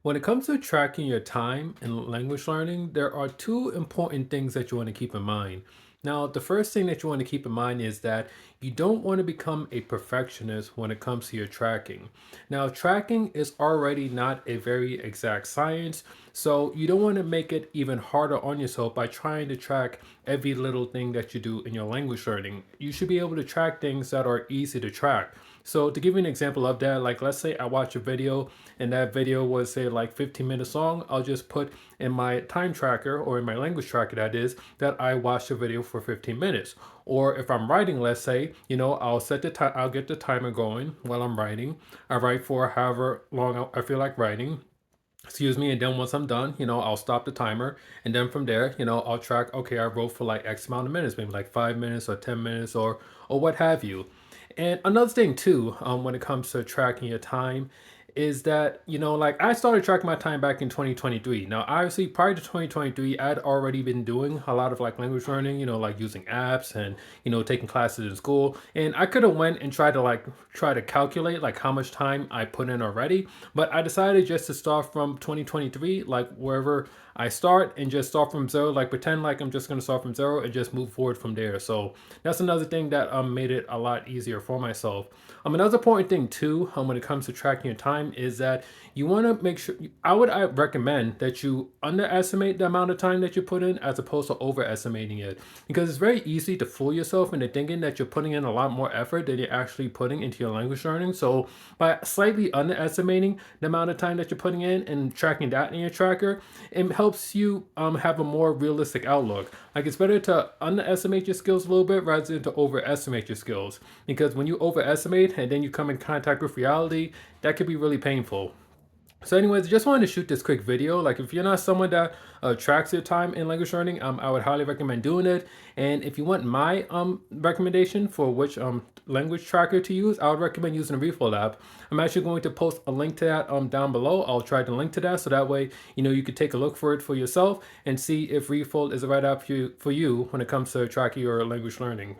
When it comes to tracking your time in language learning, there are two important things that you want to keep in mind. Now, the first thing that you want to keep in mind is that you don't want to become a perfectionist when it comes to your tracking. Now, tracking is already not a very exact science, so you don't want to make it even harder on yourself by trying to track every little thing that you do in your language learning. You should be able to track things that are easy to track. So to give you an example of that, like let's say I watch a video and that video was say like 15 minutes long, I'll just put in my time tracker or in my language tracker that is that I watched the video for 15 minutes. Or if I'm writing, let's say, I'll set the time, I'll get the timer going while I'm writing. I write for however long I feel like writing. Excuse me, and then once I'm done, I'll stop the timer, and then from there, I'll track. Okay, I wrote for like X amount of minutes, maybe like 5 minutes or 10 minutes or what have you. And another thing too, when it comes to tracking your time, is that like I started tracking my time back in 2023. Now, obviously, prior to 2023, I'd already been doing a lot of like language learning, like using apps and taking classes in school. And I could have went and tried to try to calculate like how much time I put in already, but I decided just to start from 2023, like wherever I start and just start from zero, like pretend like I'm just gonna start from zero and just move forward from there. So that's another thing that made it a lot easier for myself. Another important thing too, when it comes to tracking your time is that you want to make sure. I recommend that you underestimate the amount of time that you put in as opposed to overestimating it, because it's very easy to fool yourself into thinking that you're putting in a lot more effort than you're actually putting into your language learning. So by slightly underestimating the amount of time that you're putting in and tracking that in your tracker, it helps you have a more realistic outlook. Like it's better to underestimate your skills a little bit rather than to overestimate your skills. Because when you overestimate and then you come in contact with reality, that could be really painful. So, anyways, just wanted to shoot this quick video. Like, if you're not someone that tracks your time in language learning, I would highly recommend doing it. And if you want my recommendation for which language tracker to use, I would recommend using the Refold app. I'm actually going to post a link to that down below. I'll try to link to that so that way you could take a look for it for yourself and see if Refold is the right app for you when it comes to tracking your language learning.